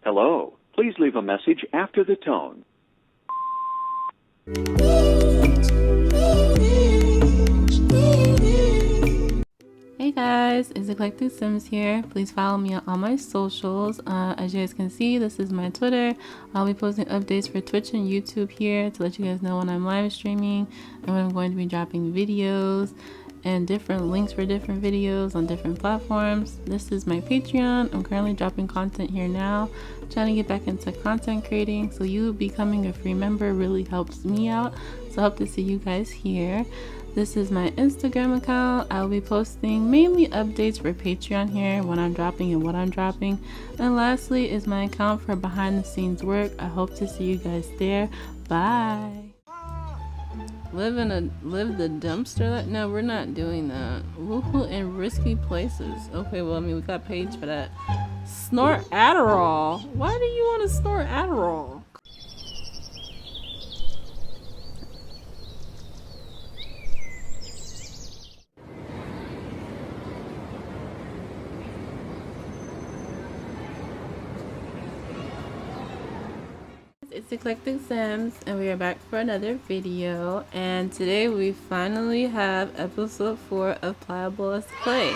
Hello. Please leave a message after the tone. Hey guys, it's Eclectic Sims here. Please follow me on all my socials. As you guys can see, this is my Twitter. I'll be posting updates for Twitch and YouTube here to let you guys know when I'm live streaming and when I'm going to be dropping videos and different links for different videos on different platforms. This is my Patreon. I'm currently dropping content here now, trying to get back into content creating. So you becoming a free member really helps me out. So I hope to see you guys here. This is my Instagram account. I'll be posting mainly updates for Patreon here, when I'm dropping and what I'm dropping. And lastly is my account for behind the scenes work. I hope to see you guys there. Bye. Live the dumpster? No, we're not doing that. Woohoo in risky places. Okay, well, I mean, we got Paige for that. Snort Adderall. Why do you want to snort Adderall? It's Eclectic Sims and we are back for another video, and today we finally have episode 4 of Pliable Let's Play.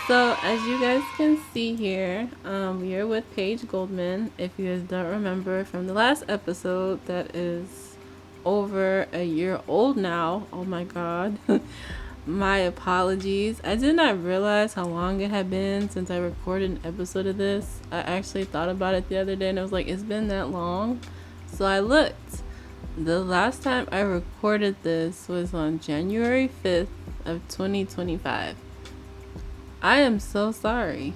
So as you guys can see here, we are with Paige Goldman. If you guys don't remember from the last episode, that is over a year old now. Oh my god. My apologies. I did not realize how long it had been since I recorded an episode of this. I actually thought about it the other day and I was like, it's been that long? So I looked. The last time I recorded this was on January 5th of 2025. I am so sorry.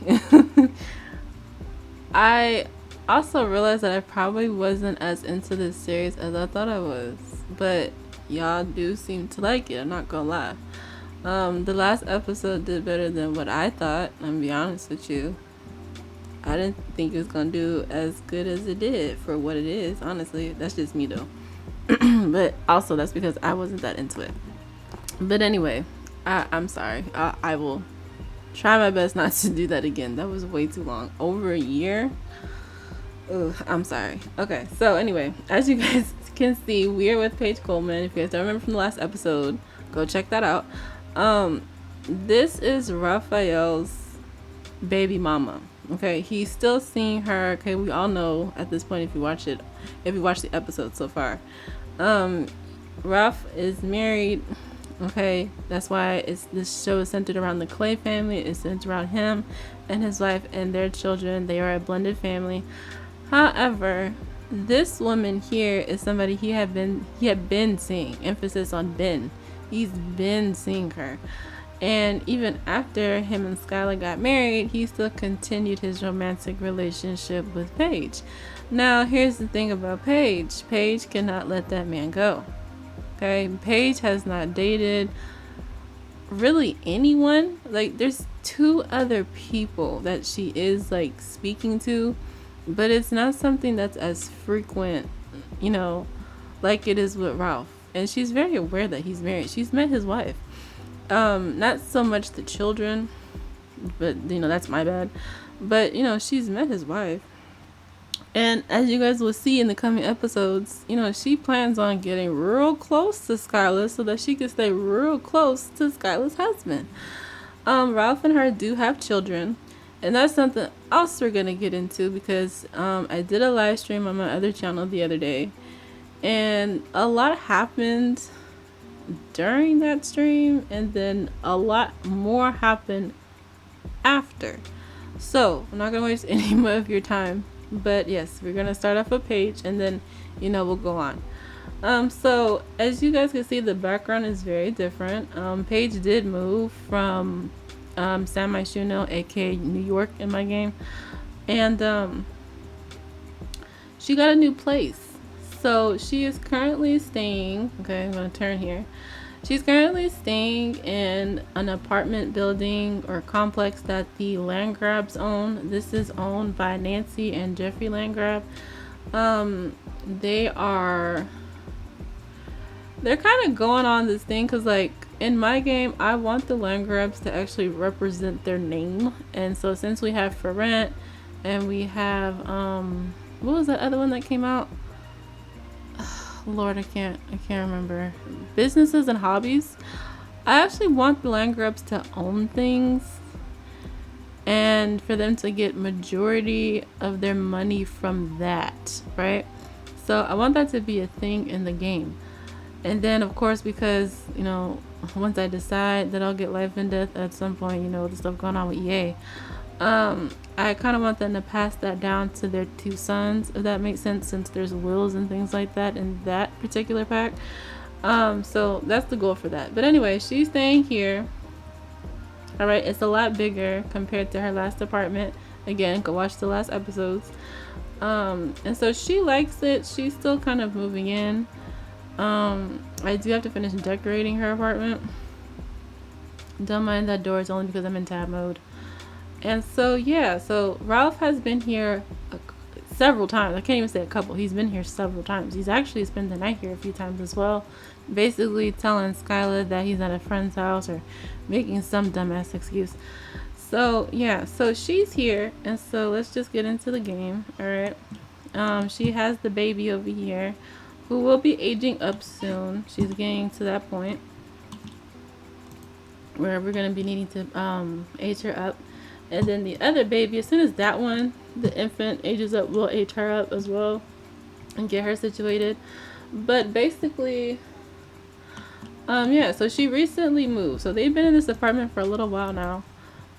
I also realized that I probably wasn't as into this series as I thought I was. But y'all do seem to like it, I'm not gonna lie. The last episode did better than what I thought, I'm gonna be honest with you. I didn't think it was gonna do as good as it did for what it is, honestly. That's just me though. But also that's because I wasn't that into it. But anyway, I'm sorry. I will try my best not to do that again. That was way too long. Over a year? Ugh, I'm sorry. Okay, so anyway, as you guys can see, we are with Paige Coleman. If you guys don't remember from the last episode, go check that out. This is Raphael's baby mama. Okay, he's still seeing her. Okay, we all know at this point if you watch the episode so far. Ralph is married. Okay, that's why this show is centered around the Clay family. It's centered around him and his wife and their children. They are a blended family. However, this woman here is somebody he had been seeing. Emphasis on been. He's been seeing her. And even after him and Skylar got married, he still continued his romantic relationship with Paige. Now, here's the thing about Paige. Paige cannot let that man go. Okay? Paige has not dated really anyone. Like, there's 2 other people that she is, like, speaking to. But it's not something that's as frequent, you know, like it is with Ralph. And she's very aware that he's married. She's met his wife. Not so much the children, but you know, that's my bad. But you know, she's met his wife. And as you guys will see in the coming episodes, you know, she plans on getting real close to Skylar so that she can stay real close to Skylar's husband. Ralph and her do have children. And that's something else we're going to get into because I did a live stream on my other channel the other day. And a lot happened during that stream, and then a lot more happened after. So I'm not gonna waste any more of your time, but yes, we're gonna start off with Paige and then, you know, we'll go on. So as you guys can see, the background is very different. Paige did move from San Myshuno, aka New York in my game, and she got a new place. So she is currently staying, okay, I'm going to turn here. She's currently staying in an apartment building or complex that the Landgrabs own. This is owned by Nancy and Jeffrey Landgrab. They're kind of going on this thing because, like, in my game, I want the Landgrabs to actually represent their name. And so since we have for rent and we have what was the other one that came out? Lord, I can't remember. Businesses and hobbies. I actually want the land grubs to own things and for them to get majority of their money from that, right? So I want that to be a thing in the game. And then of course, because once I decide that I'll get life and death at some point, the stuff going on with EA, I kind of want them to pass that down to their two sons, if that makes sense, since there's wills and things like that in that particular pack. So that's the goal for that. But anyway, she's staying here. All right, it's a lot bigger compared to her last apartment. Again, go watch the last episodes. And so she likes it. She's still kind of moving in. I do have to finish decorating her apartment. Don't mind that door, it's only because I'm in tab mode. And so yeah, so Ralph has been here several times. I can't even say a couple. He's been here several times. He's actually spent the night here a few times as well, basically telling Skyla that he's at a friend's house or making some dumbass excuse. So yeah, so she's here, and so let's just get into the game. All right. She has the baby over here who will be aging up soon. She's getting to that point where we're going to be needing to age her up. And then the other baby, as soon as that one, the infant, ages up, we'll age her up as well and get her situated. But basically, yeah, so she recently moved. So they've been in this apartment for a little while now.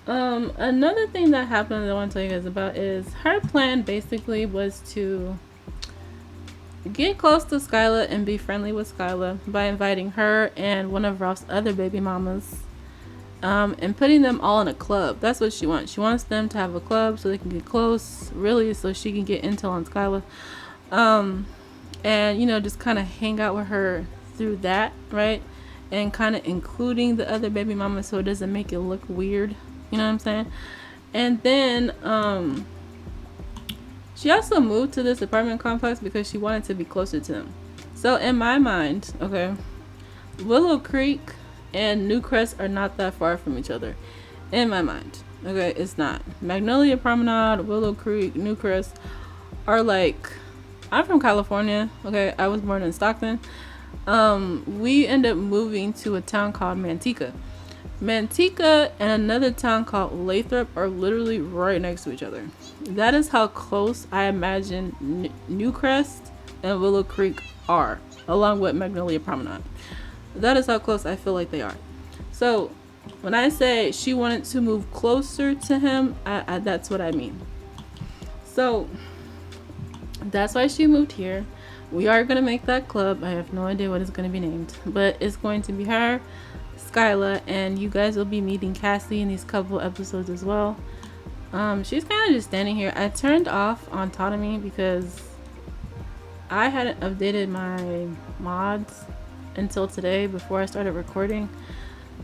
Another thing that happened that I want to tell you guys about is her plan basically was to get close to Skyla and be friendly with Skyla by inviting her and one of Ralph's other baby mamas, and putting them all in a club. That's what she wants. She wants them to have a club so they can get close, really, so she can get intel on Skyla, and just kind of hang out with her through that, right? And kind of including the other baby mama so it doesn't make it look weird. You know what I'm saying? And then she also moved to this apartment complex because she wanted to be closer to them. So in my mind, okay, Willow Creek and Newcrest are not that far from each other. In my mind, okay, it's not. Magnolia Promenade, Willow Creek, Newcrest are like, I'm from California, okay, I was born in Stockton. We end up moving to a town called Manteca. Manteca and another town called Lathrop are literally right next to each other. That is how close I imagine Newcrest and Willow Creek are, along with Magnolia Promenade. That is how close I feel like they are. So when I say she wanted to move closer to him, that's what I mean. So that's why she moved here. We are going to make that club. I have no idea what it's going to be named, but it's going to be her, Skyla, and you guys will be meeting Cassie in these couple episodes as well. She's kind of just standing here. I turned off autonomy because I hadn't updated my mods until today before I started recording,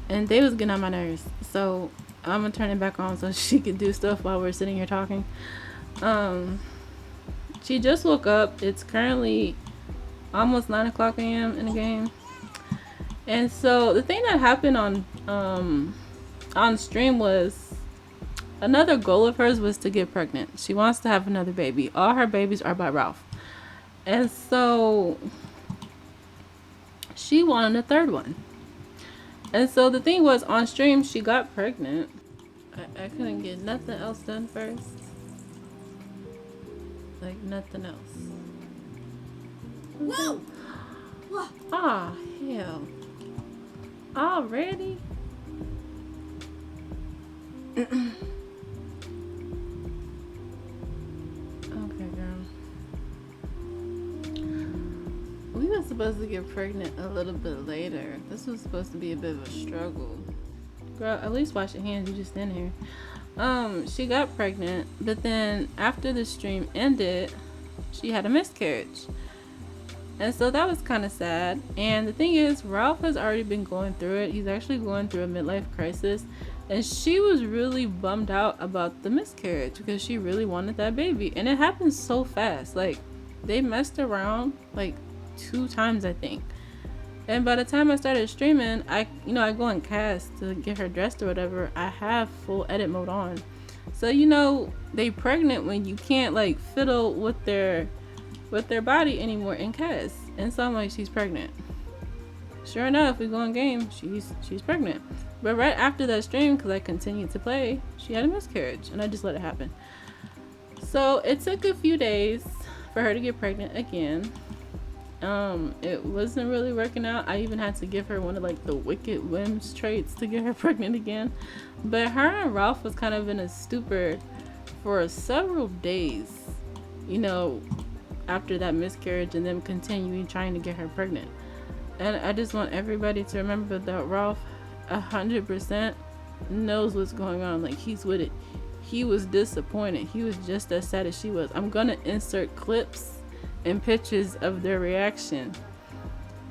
and they was getting on my nerves, so I'm gonna turn it back on so she can do stuff while we're sitting here talking. She just woke up. It's currently almost 9 o'clock a.m. in the game. And so the thing that happened on stream was, another goal of hers was to get pregnant. She wants to have another baby. All her babies are by Ralph. And so she wanted a third one. And so the thing was, on stream, she got pregnant. I couldn't get nothing else done first. Like nothing else. Whoa! Ah, hell. Already? Okay, girl. We were supposed to get pregnant a little bit later. This was supposed to be a bit of a struggle. Girl, at least wash your hands. You just in here. She got pregnant, but then after the stream ended, she had a miscarriage. And so that was kind of sad. And the thing is, Ralph has already been going through it. He's actually going through a midlife crisis. And she was really bummed out about the miscarriage because she really wanted that baby. And it happened so fast. Like, they messed around like 2 times, I think. And by the time I started streaming, I go and cast to get her dressed or whatever. I have full edit mode on. So they pregnant when you can't like fiddle with their body anymore in CAS. And so I'm like, she's pregnant. Sure enough, we go in game. She's pregnant. But right after that stream, because I continued to play, she had a miscarriage, and I just let it happen. So it took a few days for her to get pregnant again. It wasn't really working out. I even had to give her one of like the wicked whims traits to get her pregnant again. But her and Ralph was kind of in a stupor for several days, after that miscarriage and them continuing trying to get her pregnant. And I just want everybody to remember that Ralph 100% knows what's going on. Like, he's with it. He was disappointed. He was just as sad as she was. I'm gonna insert clips and pictures of their reaction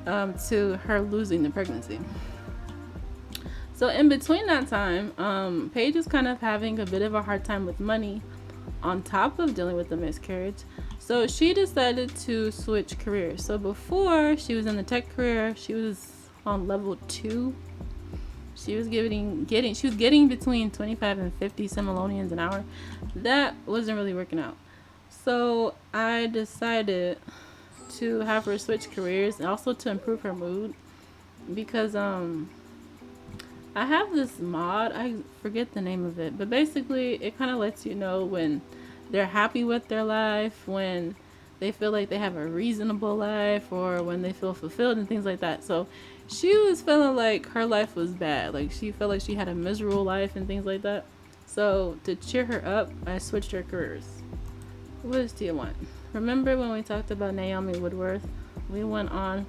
to her losing the pregnancy. So in between that time, Paige is kind of having a bit of a hard time with money on top of dealing with the miscarriage. So she decided to switch careers. So before, she was in the tech career. She was on level 2. She was getting between 25 and 50 simoleons an hour. That wasn't really working out. So I decided to have her switch careers and also to improve her mood, because I have this mod, I forget the name of it, but basically it kind of lets you know when they're happy with their life, when they feel like they have a reasonable life, or when they feel fulfilled and things like that. So she was feeling like her life was bad. Like, she felt like she had a miserable life and things like that. So to cheer her up, I switched her careers. What do you want? Remember when we talked about Naomi Woodworth? We went on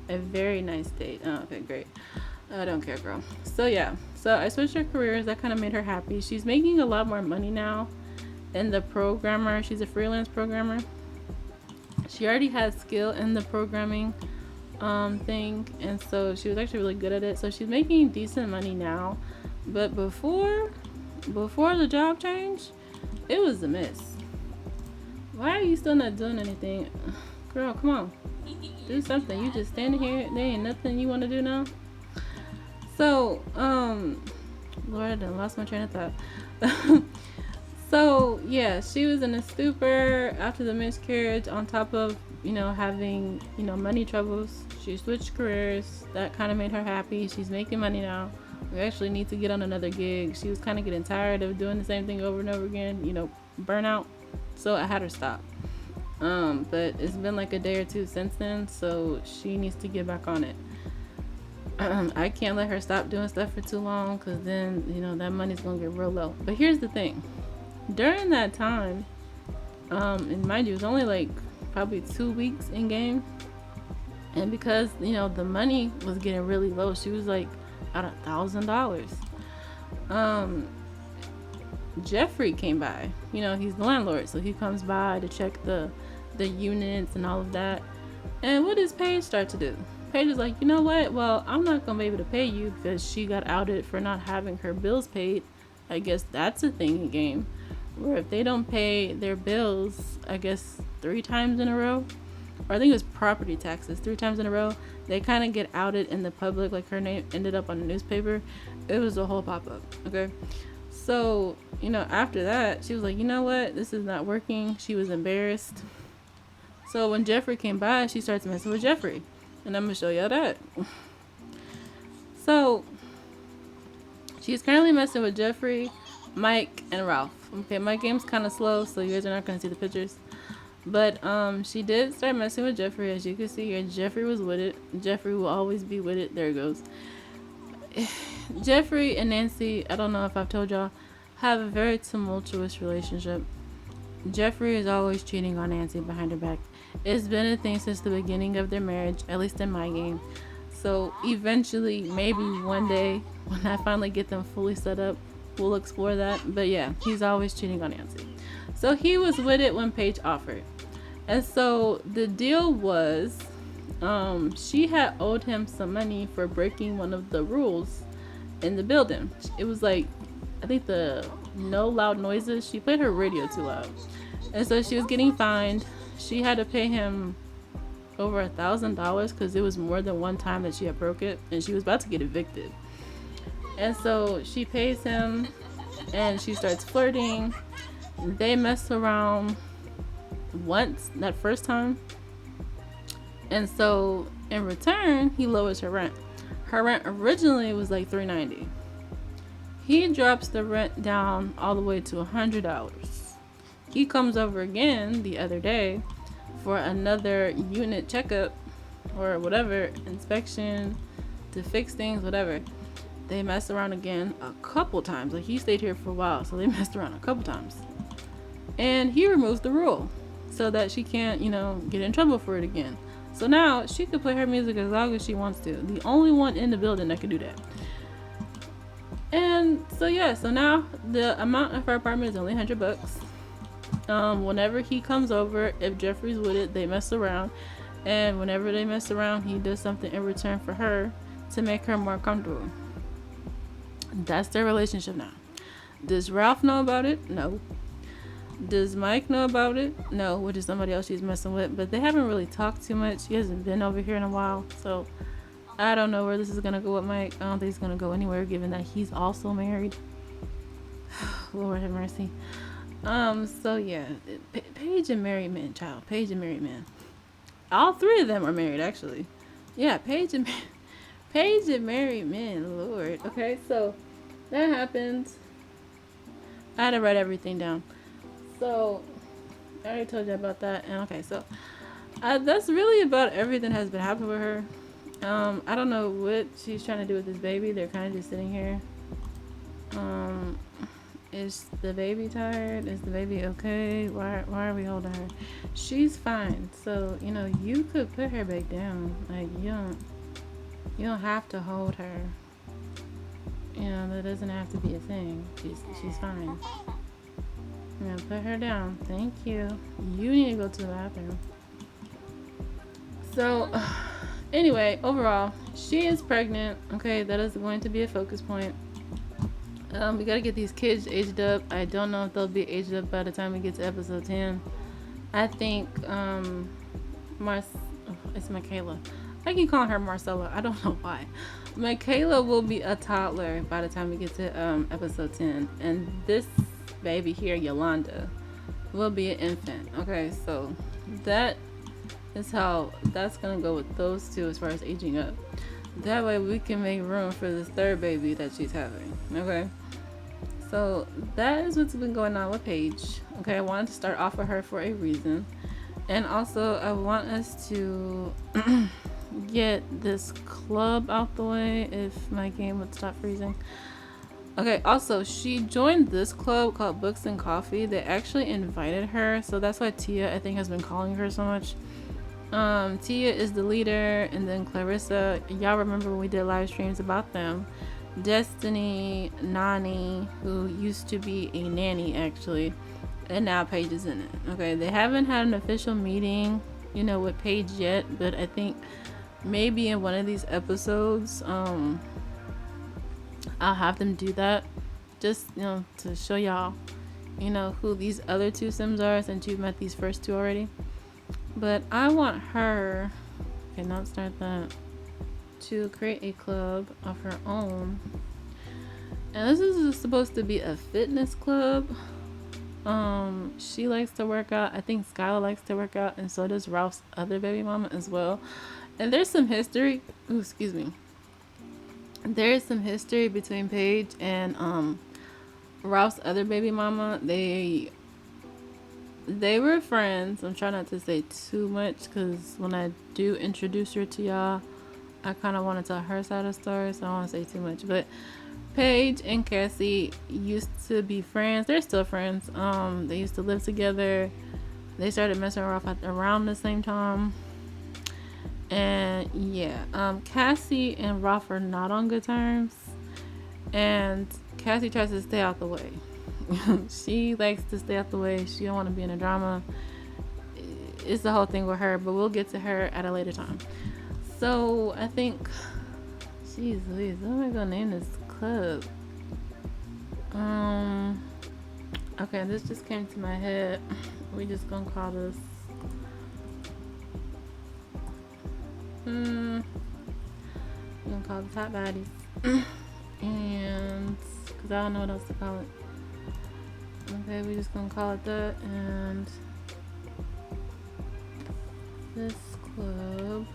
a very nice date. Oh, okay, great. I don't care, girl. So yeah, so I switched her careers. That kind of made her happy. She's making a lot more money now. And the programmer, she's a freelance programmer. She already has skill in the programming thing, and so she was actually really good at it. So she's making decent money now. But before the job change, it was a mess. Why are you still not doing anything? Girl, come on. Do something. You just standing here. There ain't nothing you want to do now. So, Lord, I done lost my train of thought. So, yeah, she was in a stupor after the miscarriage, on top of, having, money troubles. She switched careers. That kind of made her happy. She's making money now. We actually need to get on another gig. She was kind of getting tired of doing the same thing over and over again, burnout. So I had her stop. But it's been like a day or two since then, so she needs to get back on it. I can't let her stop doing stuff for too long, because then, that money's going to get real low. But here's the thing. During that time, and mind you, it was only like probably 2 weeks in game, and because the money was getting really low, she was like at $1,000. Jeffrey came by. He's the landlord, so he comes by to check the units and all of that. And what does Paige start to do? Paige is like, you know what? Well, I'm not gonna be able to pay you because she got outed for not having her bills paid. I guess that's a thing in game, where if they don't pay their bills, I guess 3 times in a row, or I think it was property taxes, 3 times in a row, they kind of get outed in the public. Like, her name ended up on the newspaper. It was a whole pop-up. Okay, so after that, she was like, you know what, this is not working. She was embarrassed. So when Jeffrey came by, she starts messing with Jeffrey, and I'm gonna show y'all that. So she's currently messing with Jeffrey, Mike, and Ralph. Okay, my game's kind of slow, so you guys are not gonna see the pictures. But she did start messing with Jeffrey, as you can see here. Jeffrey was with it. Jeffrey will always be with it. There it goes. Jeffrey and Nancy, I don't know if I've told y'all, have a very tumultuous relationship. Jeffrey is always cheating on Nancy behind her back. It's been a thing since the beginning of their marriage, at least in my game. So eventually, maybe one day, when I finally get them fully set up, we'll explore that. But yeah, he's always cheating on Nancy. So he was with it when Paige offered. And so the deal was, she had owed him some money for breaking one of the rules in the building. It was like, I think the no loud noises. She played her radio too loud. And so she was getting fined. She had to pay him over $1,000 because it was more than one time that she had broke it, and she was about to get evicted. And so she pays him and she starts flirting. They mess around once that first time, and so in return he lowers her rent. Her rent originally was like $390. He drops the rent down all the way to $100. He comes over again the other day for another unit checkup or whatever, inspection to fix things, whatever. They messed around again a couple times. Like, he stayed here for a while, so they messed around a couple times. And he removes the rule so that she can't, get in trouble for it again. So now she could play her music as long as she wants to. The only one in the building that could do that. And so yeah, so now the amount of her apartment is only $100. Whenever he comes over, if Jeffrey's with it, they mess around. And whenever they mess around, he does something in return for her to make her more comfortable. That's their relationship now. Does Ralph know about it? No. Does Mike know about it? No, which is somebody else she's messing with. But they haven't really talked too much. He hasn't been over here in a while. So I don't know where this is going to go with Mike. I don't think it's going to go anywhere given that he's also married. Lord have mercy. So yeah, Paige and married men, child. Paige and married men. All three of them are married, actually. Yeah, Paige and married men. Lord. Okay, so that happens. I had to write everything down. So I already told you about that. And okay, so that's really about everything that has been happening with her. I don't know what she's trying to do with this baby. They're kind of just sitting here. Is the baby tired? Is the baby okay? Why are we holding her? She's fine. So, you could put her back down. Like, you don't have to hold her. That doesn't have to be a thing. She's fine. Put her down. Thank you. You need to go to the bathroom. So, anyway, overall, she is pregnant. Okay, that is going to be a focus point. We gotta get these kids aged up. I don't know if they'll be aged up by the time we get to episode 10. I think it's Michaela. I keep calling her Marcella. I don't know why. Michaela will be a toddler by the time we get to episode 10, and this baby here, Yolanda, will be an infant. Okay, so that is how that's gonna go with those two as far as aging up. That way we can make room for this third baby that she's having. Okay, so that is what's been going on with Paige. Okay, I wanted to start off with her for a reason, and also I want us to get this club out the way if my game would stop freezing. Okay, also she joined this club called Books and Coffee. They actually invited her, so that's why Tia, I think, has been calling her so much. Tia is the leader, and then Clarissa, y'all remember when we did live streams about them. Destiny, Nani, who used to be a nanny actually, and now Paige is in it. Okay, they haven't had an official meeting, with Paige yet, but I think maybe in one of these episodes, I'll have them do that, just to show y'all, who these other two Sims are, since you've met these first two already. But I want her, okay, not start that, to create a club of her own. And this is supposed to be a fitness club. She likes to work out. I think Skylar likes to work out, and so does Ralph's other baby mama as well. And there's some history. Ooh, excuse me. There is some history between Paige and Ralph's other baby mama. They were friends. I'm trying not to say too much because when I do introduce her to y'all, I kind of want to tell her side of the story, so I don't want to say too much. But Paige and Cassie used to be friends. They're still friends. They used to live together. They started messing around the same time. And yeah, Cassie and Ralph are not on good terms. And Cassie tries to stay out the way. She likes to stay out the way. She don't want to be in a drama. It's the whole thing with her, but we'll get to her at a later time. So I think, jeez Louise, what am I gonna name this club? Okay, this just came to my head. We just gonna call this we're gonna call it Top Baddies. And because I don't know what else to call it. Okay, we're just gonna call it that. And this club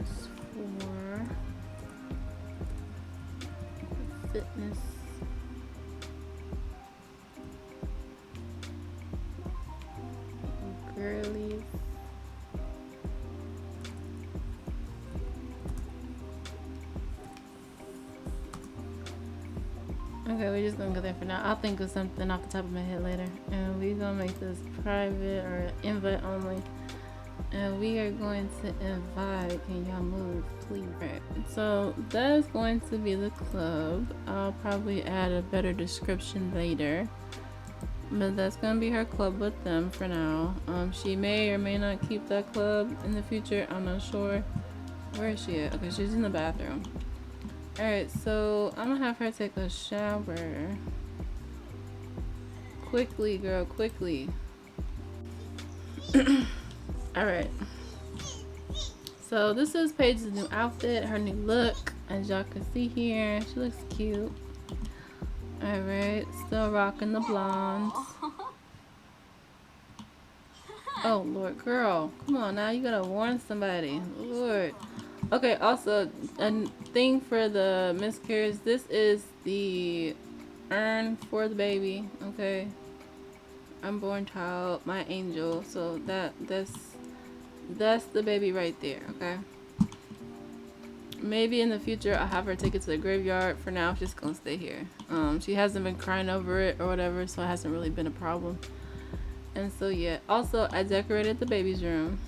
is for fitness. Girlies. Okay, we're just gonna go there for now. I'll think of something off the top of my head later. And we're gonna make this private or invite only. And we are going to invite. Can y'all move, please? Right. So that is going to be the club. I'll probably add a better description later. But that's gonna be her club with them for now. She may or may not keep that club in the future. I'm not sure. Where is she at? Okay, she's in the bathroom. Alright, so I'm gonna have her take a shower. Quickly, girl, quickly. Alright. So this is Paige's new outfit, her new look. As y'all can see here, she looks cute. Alright, still rocking the blondes. Oh, Lord, girl. Come on now, you gotta warn somebody. Lord. Okay, also, a thing for the miscarriage. This is the urn for the baby, okay? Unborn child, my angel. So that's the baby right there, okay? Maybe in the future I'll have her take it to the graveyard. For now, she's gonna stay here. She hasn't been crying over it or whatever, so it hasn't really been a problem. And so yeah, also I decorated the baby's room.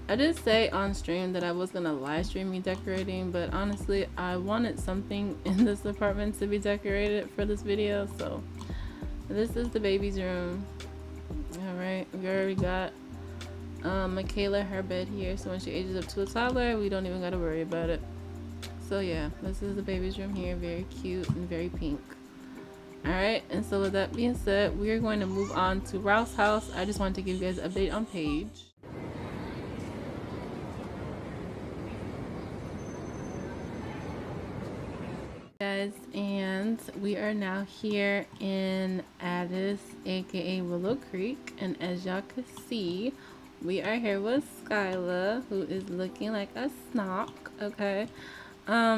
I did say on stream that I was gonna live stream me decorating, but honestly I wanted something in this apartment to be decorated for this video. So this is the baby's room. Alright, we already got Michaela her bed here, so when she ages up to a toddler we don't even gotta worry about it. So yeah, this is the baby's room here, very cute and very pink. Alright, and so with that being said, we are going to move on to Ralph's house. I just wanted to give you guys an update on Paige. Guys, and we are now here in Addis, aka Willow Creek, and as y'all can see, we are here with Skyla, who is looking like a snock. Okay,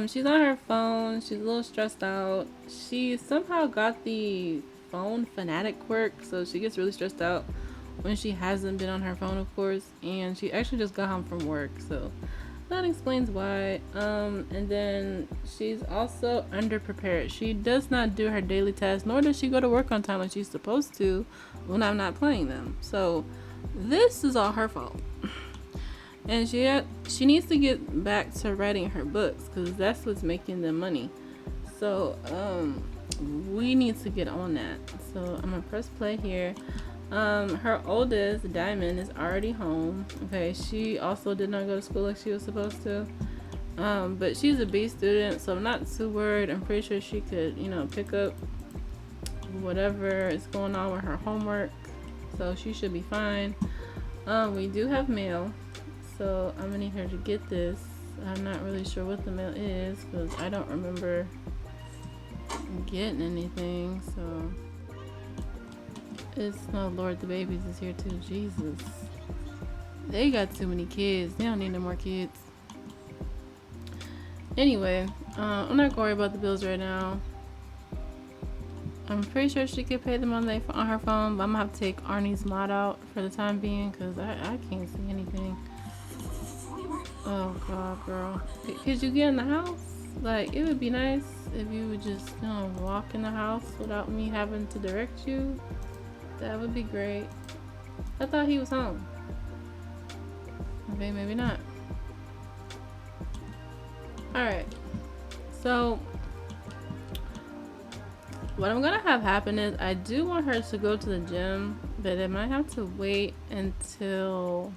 she's on her phone. She's a little stressed out. She somehow got the phone fanatic quirk, so she gets really stressed out when she hasn't been on her phone, of course. And she actually just got home from work, so that explains why. And then she's also underprepared. She does not do her daily tasks, nor does she go to work on time like she's supposed to when I'm not playing them. So this is all her fault. And she needs to get back to writing her books, because that's what's making them money. So we need to get on that. So I'm gonna press play here. Her oldest, Diamond, is already home. Okay, she also did not go to school like she was supposed to. But she's a B student, so I'm not too worried. I'm pretty sure she could, you know, pick up whatever is going on with her homework. So she should be fine. We do have mail, so I'm gonna need her to get this. I'm not really sure what the mail is, because I don't remember getting anything, so. It's no Lord, the babies is here too. Jesus. They got too many kids. They don't need no more kids. Anyway, I'm not gonna worry about the bills right now. I'm pretty sure she could pay them on her phone, but I'm gonna have to take Arnie's mod out for the time being, because I can't see anything. Oh god, girl. Could you get in the house? Like, it would be nice if you would just, you know, walk in the house without me having to direct you. That would be great. I thought he was home. Okay, maybe not. Alright. So, what I'm gonna have happen is, I do want her to go to the gym, but I might have to wait until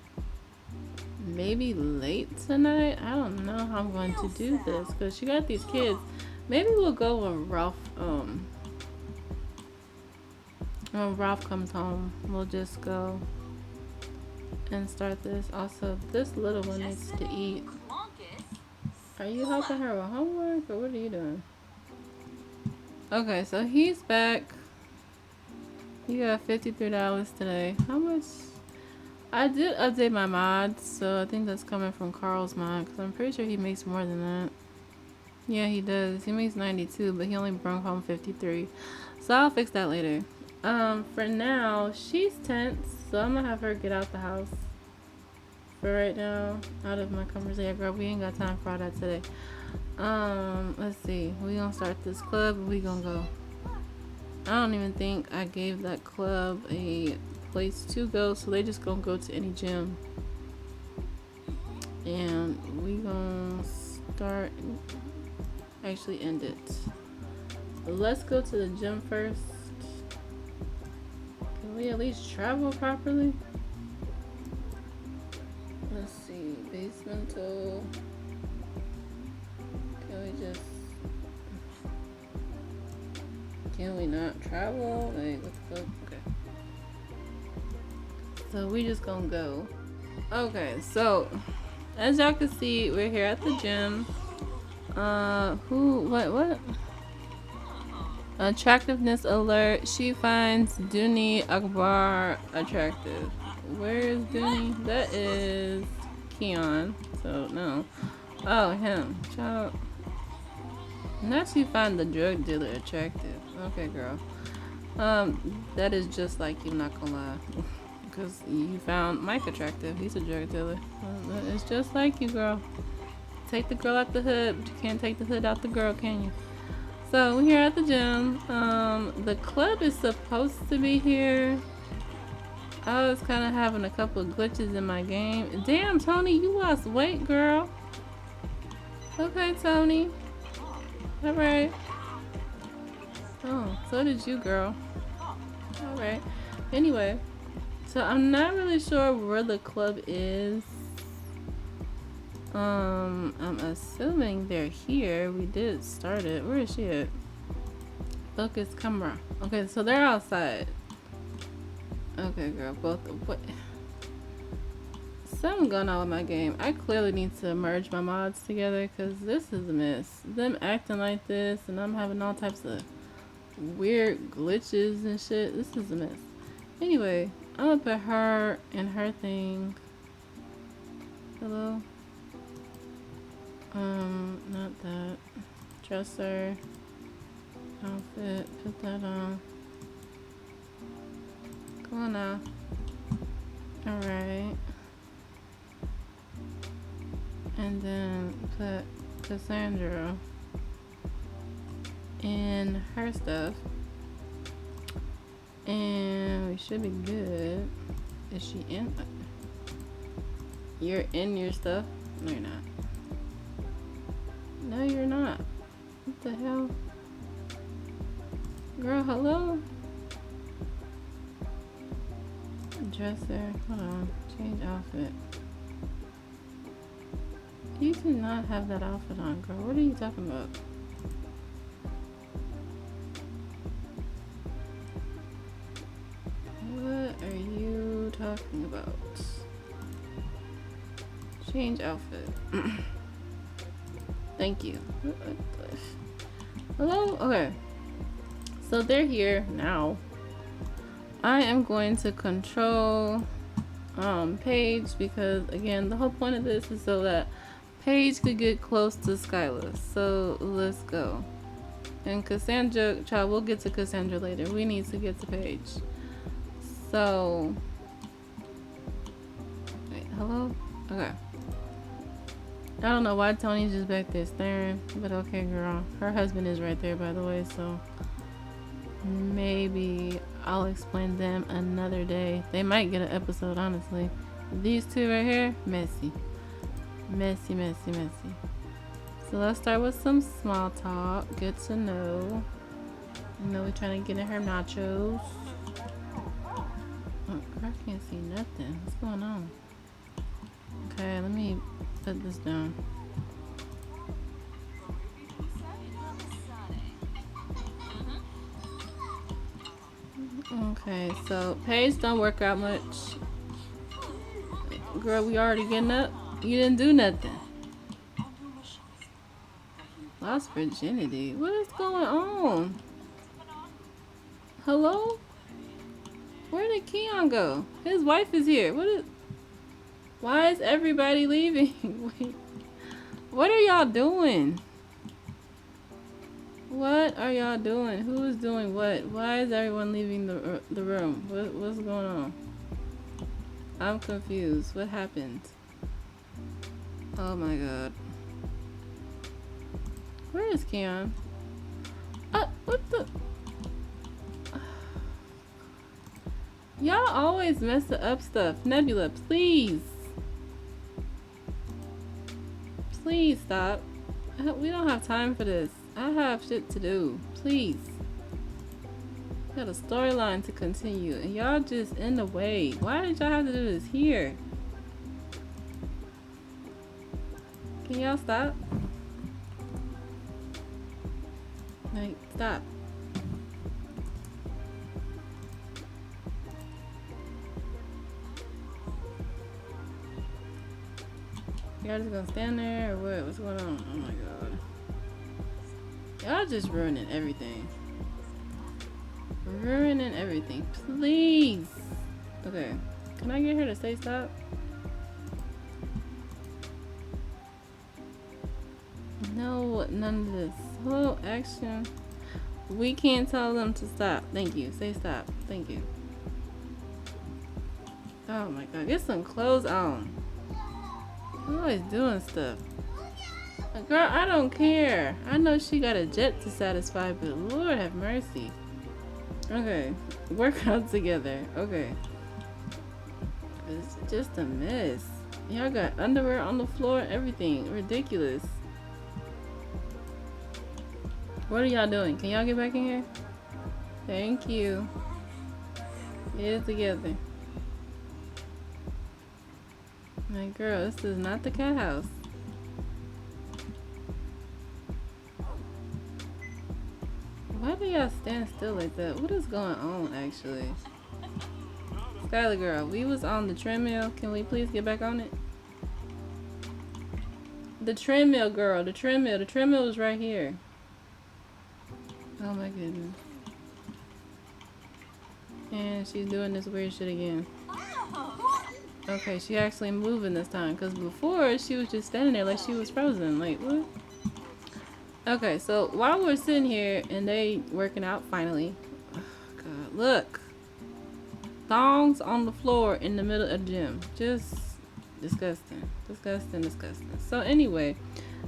maybe late tonight. I don't know how I'm going to do this, because she got these kids. Maybe we'll go when Ralph comes home. We'll just go and start this. Also, this little one needs to eat. Are you helping her with homework, or what are you doing? Okay, so he's back. He got $53 today. How much? I did update my mods, so I think that's coming from Carl's mod, because I'm pretty sure he makes more than that. Yeah, he does. He makes 92, but he only brought home 53. So I'll fix that later. For now, she's tense, so I'm gonna have her get out the house. For right now, out of my conversation. Yeah, girl, we ain't got time for all that today. Let's see. We gonna start this club, and we gonna go. I don't even think I gave that club a place to go, so they just gonna go to any gym. And we gonna start, actually end it. Let's go to the gym first. Can we at least travel properly? Let's see, basemental. Can we not travel? Like, what the fuck? Okay. So we just gonna go. Okay, so as y'all can see, we're here at the gym. What? Attractiveness alert. She finds Duni Akbar attractive. Where is Duni? That is Keon. So no. Oh, him. Child. Not you find the drug dealer attractive. Okay, girl. That is just like you, not gonna lie. Because you found Mike attractive. He's a drug dealer. It's just like you, girl. Take the girl out the hood, but you can't take the hood out the girl, can you? So we're here at the gym. The club is supposed to be here. I was kind of having a couple of glitches in my game. Damn, Tony, you lost weight, girl. Okay, Tony. Alright. Oh, so did you, girl. Alright. Anyway, so I'm not really sure where the club is. I'm assuming they're here. We did start it. Where is she at? Focus camera. Okay, so they're outside. Okay, girl. Both. What? Something going on with my game. I clearly need to merge my mods together because this is a mess. Them acting like this, and I'm having all types of weird glitches and shit. This is a mess. Anyway, I'm gonna put her in her thing. Hello? Not that. Dresser. Outfit. Put that on. Come on now. Alright. And then put Cassandra in her stuff. And we should be good. Is she in? You're in your stuff? No, you're not. No, you're not. What the hell? Girl, hello? Dresser. Hold on. Change outfit. You do not have that outfit on, girl. What are you talking about? What are you talking about? Change outfit. Thank you. Hello? Okay. So they're here now. I am going to control Paige because, again, the whole point of this is so that Paige could get close to Skyla. So let's go. And Cassandra, child, we'll get to Cassandra later. We need to get to Paige. So, wait, hello? Okay. I don't know why Tony's just back there staring, but okay, girl. Her husband is right there, by the way, so maybe I'll explain them another day. They might get an episode, honestly. These two right here, messy. Messy, messy, messy. So let's start with some small talk. Good to know. You know, we're trying to get in her nachos. Oh, I can't see nothing. What's going on? Okay, let me put this down. Okay, so Paige don't work out much. Girl, we already getting up. You didn't do nothing. Lost virginity. What is going on? Hello? Where did Keon go? His wife is here. Why is everybody leaving? Wait. What are y'all doing? What are y'all doing? Who is doing what? Why is everyone leaving the room? What's going on? I'm confused. What happened? Oh my god. Where is Keon? What the? Y'all always mess up stuff. Nebula, please. Please stop. We don't have time for this. I have shit to do. Please. Got a storyline to continue, and y'all just in the way. Why did y'all have to do this here? Can y'all stop? Like, stop. Y'all just gonna stand there or what? What's going on? Oh my god. Y'all just ruining everything. Ruining everything. Please. Okay. Can I get her to say stop? No, none of this. Hello, action. We can't tell them to stop. Thank you. Say stop. Thank you. Oh my god. Get some clothes on. You're always doing stuff. Girl, I don't care. I know she got a jet to satisfy, but Lord have mercy. Okay. Work out together. Okay. It's just a mess. Y'all got underwear on the floor, everything. Ridiculous. What are y'all doing? Can y'all get back in here? Thank you. Get it together. My girl, this is not the cat house. Why do y'all stand still like that? What is going on, actually? Skylar girl, we was on the treadmill. Can we please get back on it? The treadmill, girl. The treadmill. The treadmill is right here. Oh my goodness. And she's doing this weird shit again. Okay, she actually moving this time. Because before, she was just standing there like she was frozen. Like, what? Okay, so while we're sitting here and they working out finally. Oh, God, look. Thongs on the floor in the middle of the gym. Just disgusting. Disgusting, disgusting. So anyway,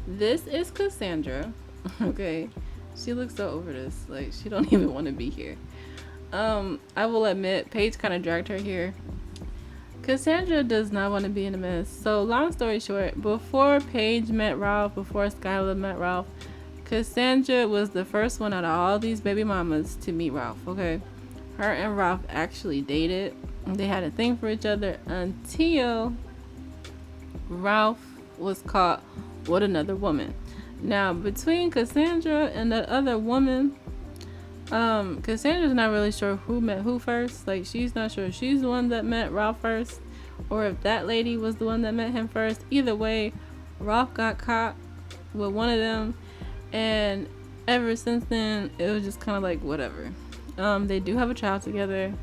this is Cassandra. Okay. She looks so over this. Like, she don't even want to be here. I will admit, Paige kind of dragged her here. Cassandra does not want to be in a mess. So, long story short, before Paige met Ralph, before Skylar met Ralph, Cassandra was the first one out of all these baby mamas to meet Ralph, okay? Her and Ralph actually dated. They had a thing for each other until Ralph was caught with another woman. Now, between Cassandra and that other woman, Cassandra's not really sure who met who first. Like, she's not sure if she's the one that met Ralph first or if that lady was the one that met him first. Either way, Ralph got caught with one of them, and ever since then, it was just kind of like whatever. They do have a child together.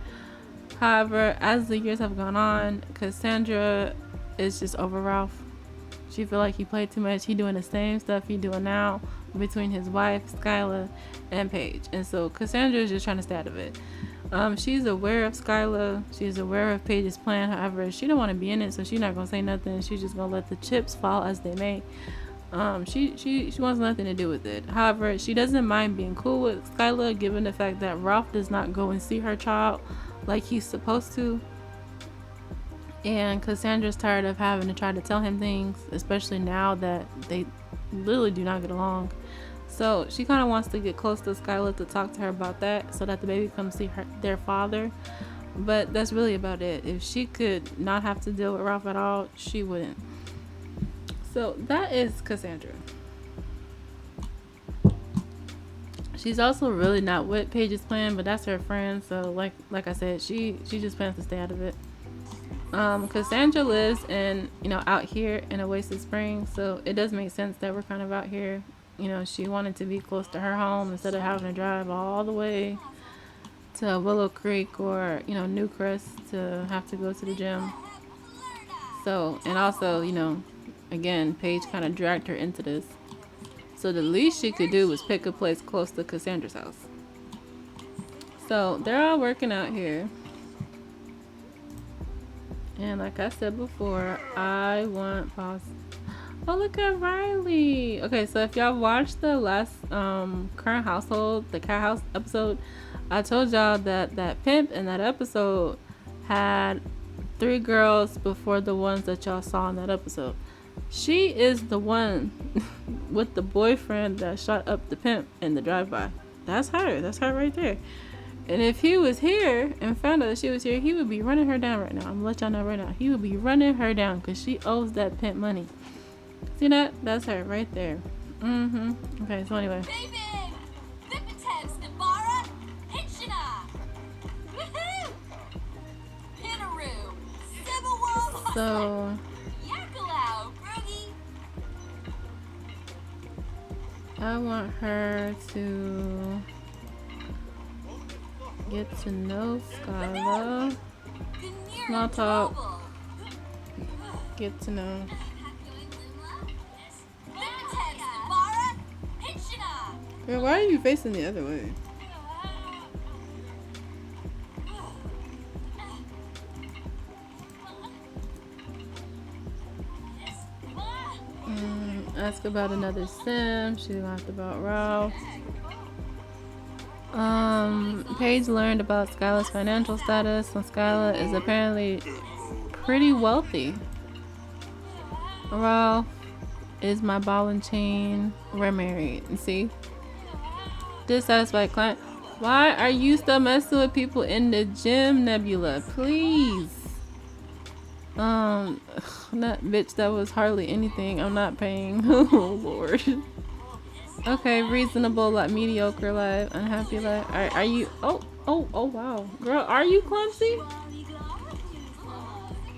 However, as the years have gone on, Cassandra is just over Ralph. She feel like he played too much. He doing the same stuff he doing now between his wife, Skylar, and Paige. And so Cassandra is just trying to stay out of it. She's aware of Skylar. She's aware of Paige's plan. However, she don't want to be in it, so she's not going to say nothing. She's just going to let the chips fall as they may. She wants nothing to do with it. However, she doesn't mind being cool with Skylar, given the fact that Ralph does not go and see her child like he's supposed to. And Cassandra's tired of having to try to tell him things, especially now that they literally do not get along. So she kind of wants to get close to Skylar to talk to her about that so that the baby comes see their father. But that's really about it. If she could not have to deal with Ralph at all, she wouldn't. So that is Cassandra. She's also really not with Paige's plan, but that's her friend. So like I said, she just plans to stay out of it. Cassandra lives in, out here in Oasis Springs, so it does make sense that we're kind of out here. She wanted to be close to her home instead of having to drive all the way to Willow Creek or, you know, Newcrest to have to go to the gym. So, and also, you know, again, Paige kind of dragged her into this. So the least she could do was pick a place close to Cassandra's house. So they're all working out here. And like I said before, I want pause. Oh, look at Riley. Okay, so if y'all watched the last current household, the cat house episode, I told y'all that that pimp in that episode had 3 girls before the ones that y'all saw in that episode. She is the one with the boyfriend that shot up the pimp in the drive-by. That's her. That's her right there. And if he was here and found out that she was here, he would be running her down right now. I'm gonna let y'all know right now. He would be running her down because she owes that pimp money. See that? That's her right there. Okay, so anyway. So I want her to get to know Skylar. Small talk. Get to know. Girl, why are you facing the other way? Ask about another sim. She laughed about Ralph. Paige learned about Skylar's financial status, and Skylar is apparently pretty wealthy. Ralph is my ball and chain. We're married. See? Dissatisfied client. Why are you still messing with people in the gym, Nebula? Please. That bitch, that was hardly anything. I'm not paying. Oh, Lord. Okay, reasonable, like mediocre life, unhappy life. Are you? Oh, wow, girl, are you clumsy?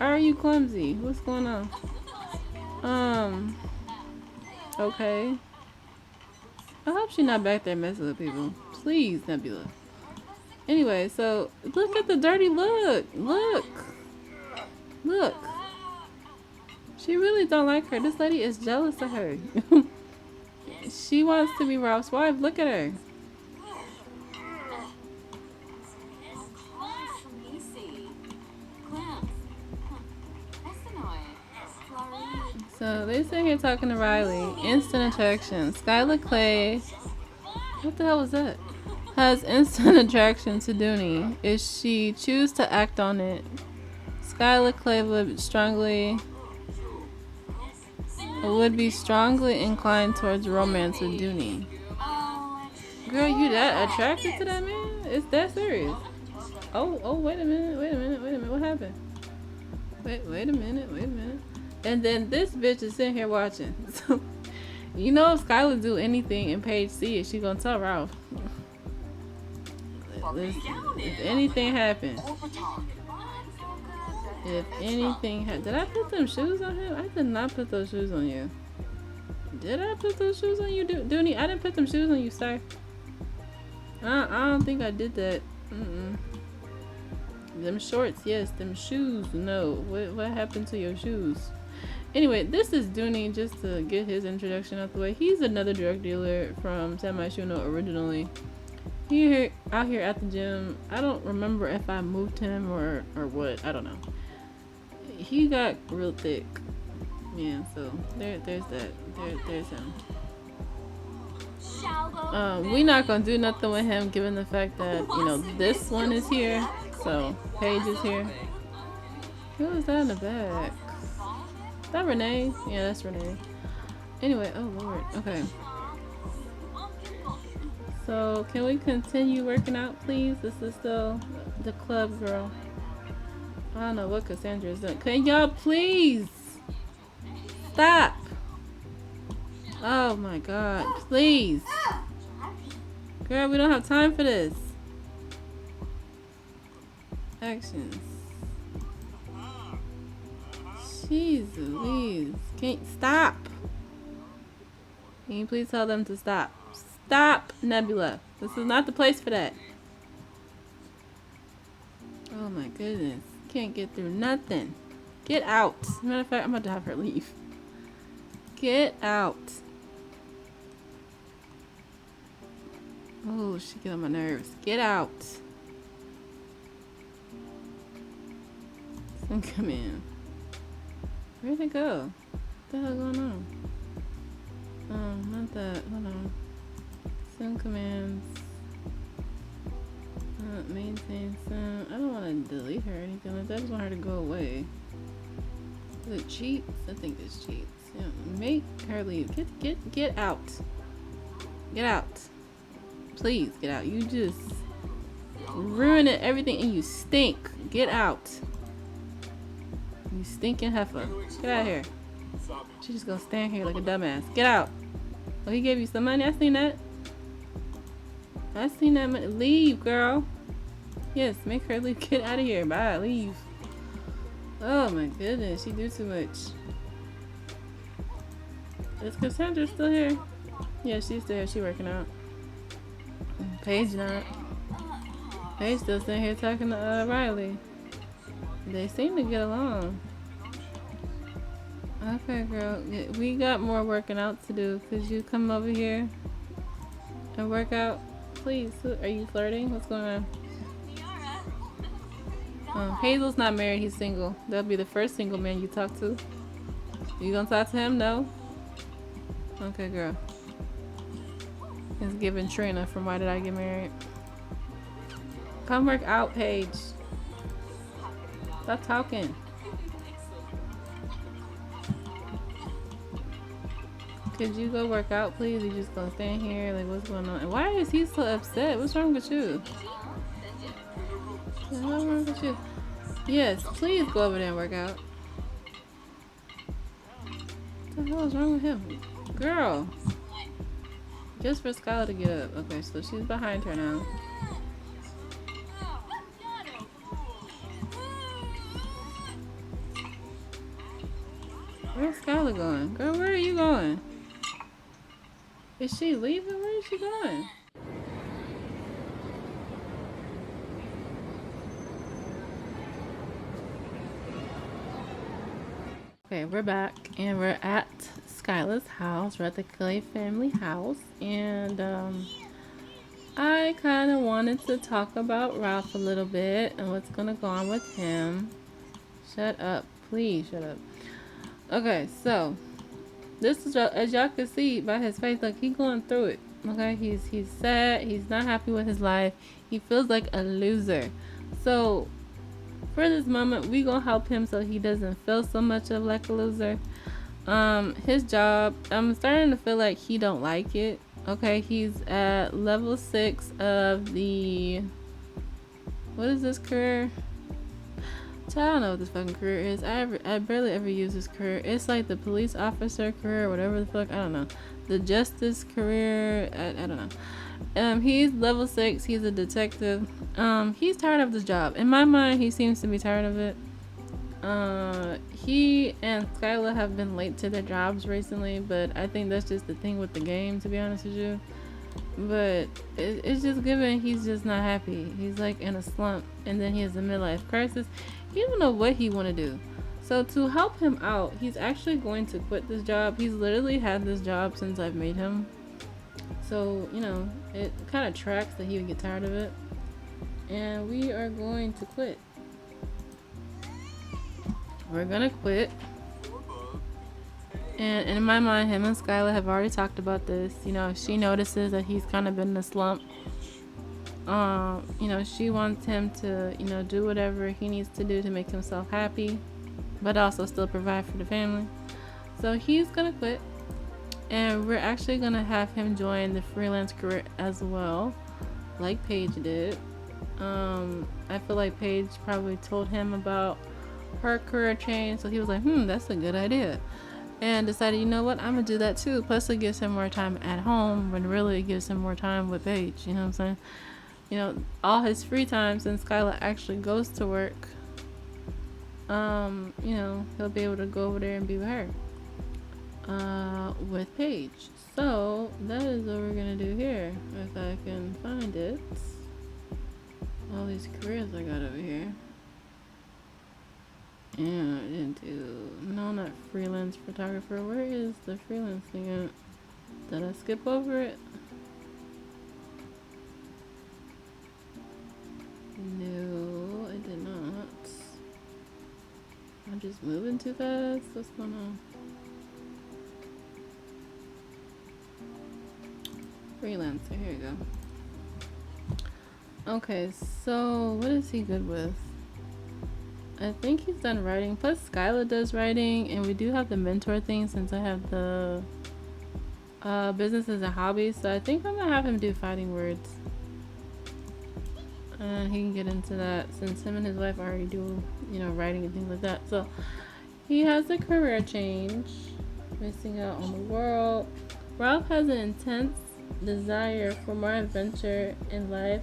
Are you clumsy? What's going on? Okay. I hope she's not back there messing with people. Please, Nebula. Anyway, so look at the dirty look. Look. She really don't like her. This lady is jealous of her. She wants to be Ralph's wife. Look at her. So they sit here talking to Riley. Instant attraction. Skylar Clay. What the hell was that? Has instant attraction to Dooney. If she choose to act on it, Skylar Clay would be strongly inclined towards romance with Dooney. Girl, you that attracted to that man? It's that serious. Oh, wait a minute. What happened? Wait a minute. And then this bitch is sitting here watching. So, you know if Skylar do anything and Paige see it, she gonna tell Ralph. If anything happened. Did I put them shoes on him? I did not put those shoes on you. Did I put those shoes on you, Dooney? I didn't put them shoes on you, sir. I don't think I did that. Them shorts, yes. Them shoes, no. What happened to your shoes? Anyway, this is Dooney, just to get his introduction out the way. He's another drug dealer from Semi Shuno originally. He out here at the gym. I don't remember if I moved him or what. I don't know. He got real thick. Yeah, so there's that. There's him. We're not gonna do nothing with him given the fact that, you know, this one is here. So Paige is here. Who is that in the back? Is that Renee? Yeah, that's Renee. Anyway, oh Lord. Okay. So can we continue working out, please? This is still the club girl. I don't know what Cassandra is doing. Can y'all please stop? Oh my God, please. Girl, we don't have time for this. Actions. Jeez Louise. Can't stop. Can you please tell them to stop? Stop, Nebula. This is not the place for that. goodness. Can't get through nothing. Get out. Matter of fact, I'm about to have her leave. Get out. Oh, she get on my nerves. Get out. Son, come in. Where'd it go? What the hell going on? Oh, not that. Hold on. Send commands. Maintain some. I don't want to delete her or anything like that. I just want her to go away. Is it cheats? I think it's cheats. Yeah. Make her leave. Get out. Get out. Please get out. You just ruined everything and you stink. Get out. You stinking heifer. Get out of here. She just gonna stand here like a dumbass. Get out. Oh, he gave you some money? I seen that. I seen that money. Leave, girl. Yes, make her leave. Get out of here. Bye. Leave. Oh my goodness. She do too much. Is Cassandra still here? Yeah, she's still here. She working out. Paige not. Paige still sitting here talking to Riley. They seem to get along. Okay, girl. We got more working out to do. Could you come over here and work out? Please. Are you flirting? What's going on? Hazel's not married. He's single. That'll be the first single man you talk to. You gonna talk to him? No? Okay, girl. It's giving Trina from Why Did I Get Married? Come work out, Paige. Stop talking. Could you go work out, please? You just gonna stand here? Like, what's going on? And why is he so upset? What's wrong with you? What's wrong with you? Yes, please go over there and work out. What the hell is wrong with him? Girl. Just for Skylar to get up. Okay, so she's behind her now. Where's Skylar going? Girl, where are you going? Is she leaving? Where is she going? Okay, we're back and we're at Skylar's house. We're at the Clay family house, and I kind of wanted to talk about Ralph a little bit and what's gonna go on with him. Shut up, please shut up. Okay, so this is, as y'all can see by his face, like, he's going through it. Okay, he's sad. He's not happy with his life. He feels like a loser. So for this moment, we gonna help him so he doesn't feel so much of like a loser. His job, I'm starting to feel like he don't like it. Okay, he's at level 6 of the, what is this career? I don't know what this fucking career is. I barely ever use this career. It's like the police officer career, whatever the fuck. I don't know. The justice career. I don't know. He's level 6. He's a detective. He's tired of this job. In my mind, he seems to be tired of it. He and Skylar have been late to their jobs recently, but I think that's just the thing with the game, to be honest with you. But it's just given he's just not happy. He's like in a slump, and then he has a midlife crisis. He don't know what he want to do. So to help him out, he's actually going to quit this job. He's literally had this job since I've made him. So, you know, it kind of tracks that he would get tired of it. And we are going to quit. We're gonna quit. And in my mind, him and Skylar have already talked about this. You know, she notices that he's kind of been in a slump. You know, she wants him to, you know, do whatever he needs to do to make himself happy, but also still provide for the family. So he's gonna quit, and we're actually gonna have him join the freelance career as well, like Paige did. I feel like Paige probably told him about her career change, so he was like, that's a good idea, and decided, you know what, I'm gonna do that too. Plus it gives him more time at home, when really it gives him more time with Paige, you know what I'm saying? You know, all his free time, since Skylar actually goes to work, you know, he'll be able to go over there and be with her, with Paige. So that is what we're gonna do here, if I can find it. All these careers I got over here. Yeah, I didn't do. No, not freelance photographer. Where is the freelance thing at? Did I skip over it? No, I did not. I'm just moving too fast. What's going on? Freelancer, here you go. Okay, so what is he good with? I think he's done writing. Plus, Skyla does writing, and we do have the mentor thing since I have the business as a hobby. So I think I'm gonna have him do fighting words, and he can get into that since him and his wife already do, writing and things like that. So he has a career change, missing out on the world. Ralph has an intense desire for more adventure in life.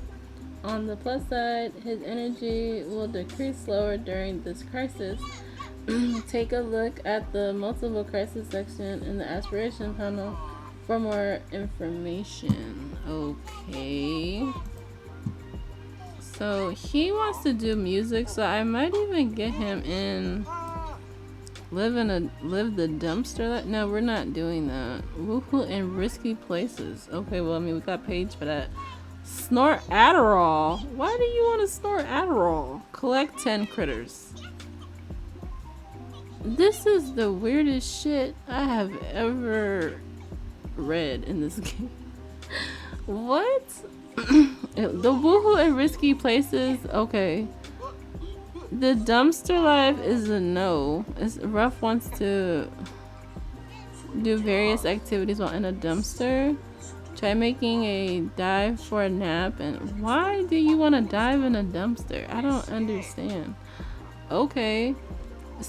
On the plus side, his energy will decrease slower during this crisis. Take a look at the multiple crisis section in the aspiration panel for more information. Okay. So he wants to do music, so I might even get him in live the dumpster. No, we're not doing that. Woohoo in risky places. Okay, well, I mean, we got Paige for that. Snort Adderall. Why do you want to snort Adderall? Collect 10 critters. This is the weirdest shit I have ever read in this game. What? The woohoo in risky places. Okay. The dumpster life is a no. Ruff wants to do various activities while in a dumpster. Try making a dive for a nap. And why do you want to dive in a dumpster? I don't understand. Okay.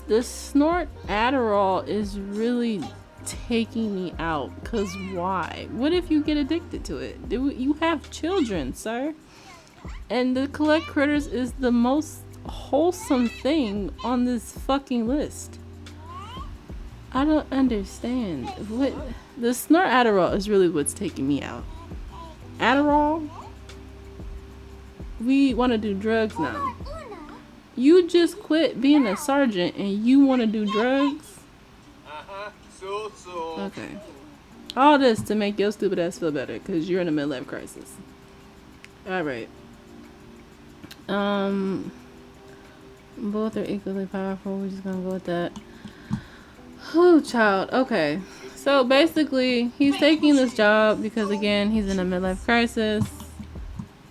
The snort Adderall is really taking me out. Cause why? What if you get addicted to it? You have children, sir. And the collect critters is the most wholesome thing on this fucking list. I don't understand. What the snort Adderall is really what's taking me out. Adderall? We want to do drugs now. You just quit being a sergeant and you want to do drugs? Okay. All this to make your stupid ass feel better because you're in a midlife crisis. Alright. Both are equally powerful. We're just gonna go with that. Oh, child. Okay. So basically, he's taking this job because, again, he's in a midlife crisis.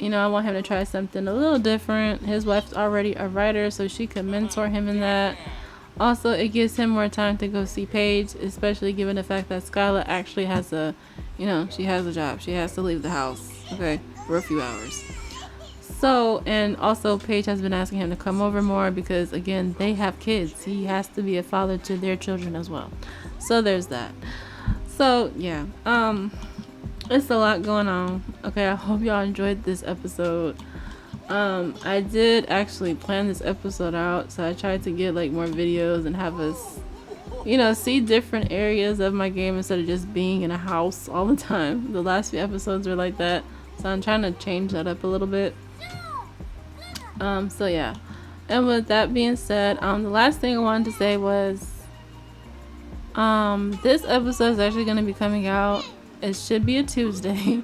I want him to try something a little different. His wife's already a writer, so she could mentor him in that. Also, it gives him more time to go see Paige, especially given the fact that Skyla actually has she has a job. She has to leave the house, okay, for a few hours. So, and also Paige has been asking him to come over more because, again, they have kids. He has to be a father to their children as well. So there's that. So, yeah. It's a lot going on. Okay, I hope y'all enjoyed this episode. I did actually plan this episode out, so I tried to get more videos and have us, see different areas of my game instead of just being in a house all the time. The last few episodes were like that, so I'm trying to change that up a little bit. So yeah. And with that being said, the last thing I wanted to say was, this episode is actually going to be coming out. It should be a Tuesday.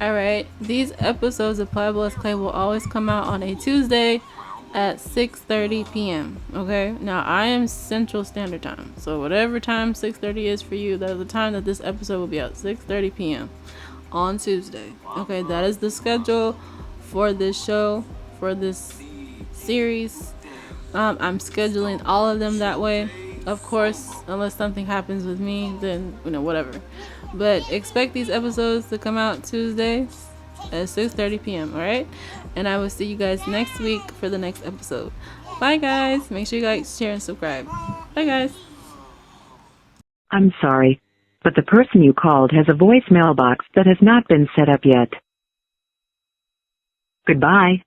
Alright, these episodes of Pliable as Clay will always come out on a Tuesday at 6:30 p.m. Okay, now I am Central Standard Time, so whatever time 6:30 is for you, that is the time that this episode will be out. 6:30 p.m. on Tuesday. Okay, that is the schedule for this show, for this series. I'm scheduling all of them that way. Of course, unless something happens with me, then whatever. But expect these episodes to come out Tuesday at 6:30 p.m. Alright? And I will see you guys next week for the next episode. Bye guys. Make sure you like, share, and subscribe. Bye guys. I'm sorry, but the person you called has a voicemail box that has not been set up yet. Goodbye.